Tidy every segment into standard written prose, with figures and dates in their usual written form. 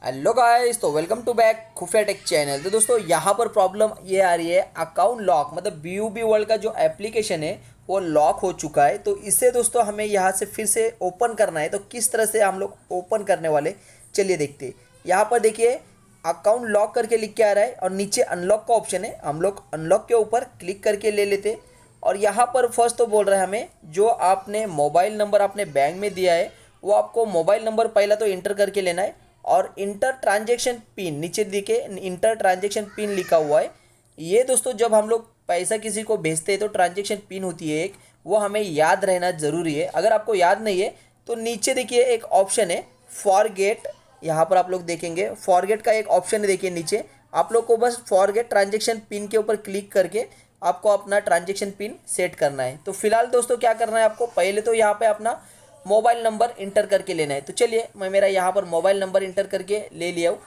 Hello guys, तो welcome to back खुफिया take channel. तो दोस्तों यहाँ पर प्रॉब्लम ये आ रही है, अकाउंट लॉक मतलब बीयूबी वर्ल्ड का जो एप्लीकेशन है वो लॉक हो चुका है। तो इसे दोस्तों हमें यहाँ से फिर से ओपन करना है। तो किस तरह से हम लोग ओपन करने वाले, चलिए देखते हैं। यहाँ पर देखिए अकाउंट लॉक करके लिख के आ रहा है और नीचे अनलॉक का ऑप्शन है। हम लोग अनलॉक के ऊपर क्लिक करके ले लेते। और यहाँ पर फर्स्ट तो बोल रहा है हमें, जो आपने मोबाइल नंबर आपने बैंक में दिया है वो आपको मोबाइल नंबर पहला तो इंटर करके लेना है। और इंटर ट्रांजेक्शन पिन नीचे दिखे, इंटर ट्रांजेक्शन पिन लिखा हुआ है। ये दोस्तों जब हम लोग पैसा किसी को भेजते हैं तो ट्रांजेक्शन पिन होती है एक, वो हमें याद रहना ज़रूरी है। अगर आपको याद नहीं है तो नीचे देखिए एक ऑप्शन है फॉरगेट। यहाँ पर आप लोग देखेंगे फॉरगेट का एक ऑप्शन है, देखिए नीचे। आप लोग को बस फॉरगेट ट्रांजेक्शन पिन के ऊपर क्लिक करके आपको अपना ट्रांजेक्शन पिन सेट करना है। तो फिलहाल दोस्तों क्या करना है आपको, पहले तो यहाँ पे अपना मोबाइल नंबर इंटर करके लेना है। तो चलिए मैं मेरा यहाँ पर मोबाइल नंबर इंटर करके ले लिया हूँ।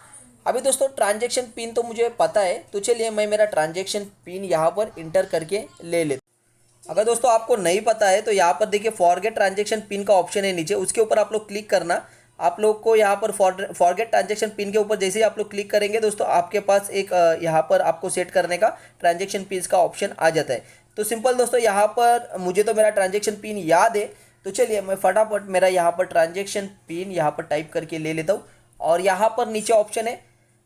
अभी दोस्तों ट्रांजेक्शन पिन तो मुझे पता है, तो चलिए मैं मेरा ट्रांजेक्शन पिन यहाँ पर इंटर करके ले लेता हूँ। अगर दोस्तों आपको नहीं पता है तो यहाँ पर देखिए फॉरगेट ट्रांजेक्शन पिन का ऑप्शन है नीचे, उसके ऊपर आप लोग क्लिक करना। आप लोग को यहाँ पर फॉरगेट ट्रांजेक्शन पिन के ऊपर जैसे ही आप लोग क्लिक करेंगे दोस्तों, आपके पास एक यहाँ पर आपको सेट करने का ट्रांजेक्शन पिन का ऑप्शन आ जाता है। तो सिंपल दोस्तों, यहाँ पर मुझे तो मेरा ट्रांजेक्शन पिन याद है। तो चलिए मैं फटाफट मेरा यहाँ पर ट्रांजेक्शन पिन यहाँ पर टाइप करके ले लेता हूँ। और यहाँ पर नीचे ऑप्शन है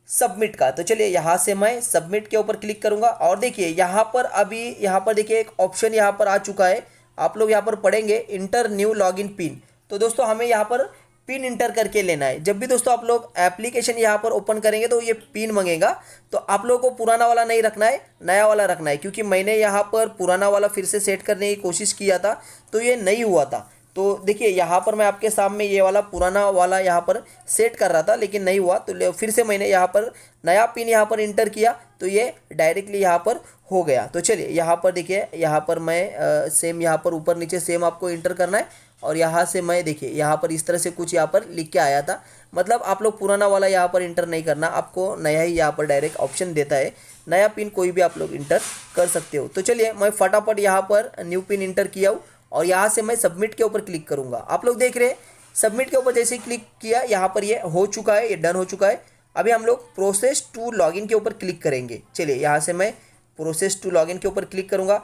सबमिट का। तो चलिए यहाँ से मैं सबमिट के ऊपर क्लिक करूँगा। और देखिए यहाँ पर अभी यहाँ पर देखिए एक ऑप्शन यहाँ पर आ चुका है। आप लोग यहाँ पर पढ़ेंगे इंटर न्यू लॉगिन पिन। तो दोस्तों हमें यहाँ पर पिन इंटर करके लेना है। जब भी दोस्तों आप लोग एप्लीकेशन यहाँ पर ओपन करेंगे तो ये पिन मांगेगा। तो आप लोगों को पुराना वाला नहीं रखना है, नया वाला रखना है, क्योंकि मैंने यहाँ पर पुराना वाला फिर से सेट करने की कोशिश किया था तो ये नहीं हुआ था। तो देखिए यहाँ पर मैं आपके सामने ये वाला पुराना वाला यहाँ पर सेट कर रहा था लेकिन नहीं हुआ। तो फिर से मैंने यहाँ पर नया पिन यहाँ पर इंटर किया तो ये डायरेक्टली यहाँ पर हो गया। तो चलिए यहाँ पर देखिए, यहाँ पर मैं सेम यहाँ पर ऊपर नीचे सेम आपको इंटर करना है। और यहाँ से मैं देखिए यहाँ पर इस तरह से कुछ यहाँ पर लिख के आया था। मतलब आप लोग पुराना वाला यहाँ पर इंटर नहीं करना, आपको नया ही यहाँ पर डायरेक्ट ऑप्शन देता है। नया पिन कोई भी आप लोग इंटर कर सकते हो। तो चलिए मैं फटाफट यहाँ पर न्यू पिन इंटर किया हूँ और यहाँ से मैं सबमिट के ऊपर क्लिक करूँगा। आप लोग देख रहे हैं सबमिट के ऊपर जैसे ही क्लिक किया यहाँ पर ये हो चुका है, ये डन हो चुका है। अभी हम लोग प्रोसेस टू लॉगिन के ऊपर क्लिक करेंगे। चलिए यहाँ से मैं प्रोसेस टू लॉगिन के ऊपर क्लिक करूँगा।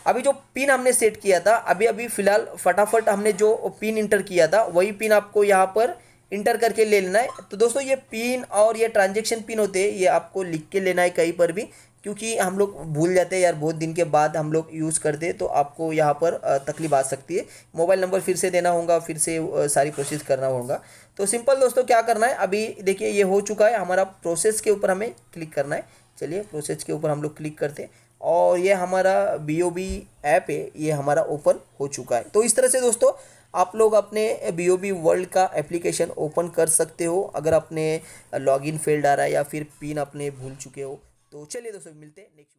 अभी जो पिन हमने सेट किया था, अभी अभी फ़िलहाल फटाफट हमने जो पिन इंटर किया था वही पिन आपको यहाँ पर इंटर करके ले लेना है। तो दोस्तों ये पिन और ये ट्रांजेक्शन पिन होते हैं, ये आपको लिख के लेना है कहीं पर भी, क्योंकि हम लोग भूल जाते हैं यार, बहुत दिन के बाद हम लोग यूज़ करते हैं तो आपको यहाँ पर तकलीफ आ सकती है। मोबाइल नंबर फिर से देना होगा, फिर से सारी प्रोसेस करना होगा। तो सिंपल दोस्तों क्या करना है, अभी देखिए ये हो चुका है हमारा। प्रोसेस के ऊपर हमें क्लिक करना है। चलिए प्रोसेस के ऊपर हम लोग क्लिक करते हैं और ये हमारा बीओबी ऐप है, ये हमारा ओपन हो चुका है। तो इस तरह से दोस्तों आप लोग अपने बीओबी वर्ल्ड का एप्लीकेशन ओपन कर सकते हो अगर अपने लॉगिन फेल्ड आ रहा है या फिर पिन अपने भूल चुके हो। तो चलिए दोस्तों मिलते हैं नेक्स्ट।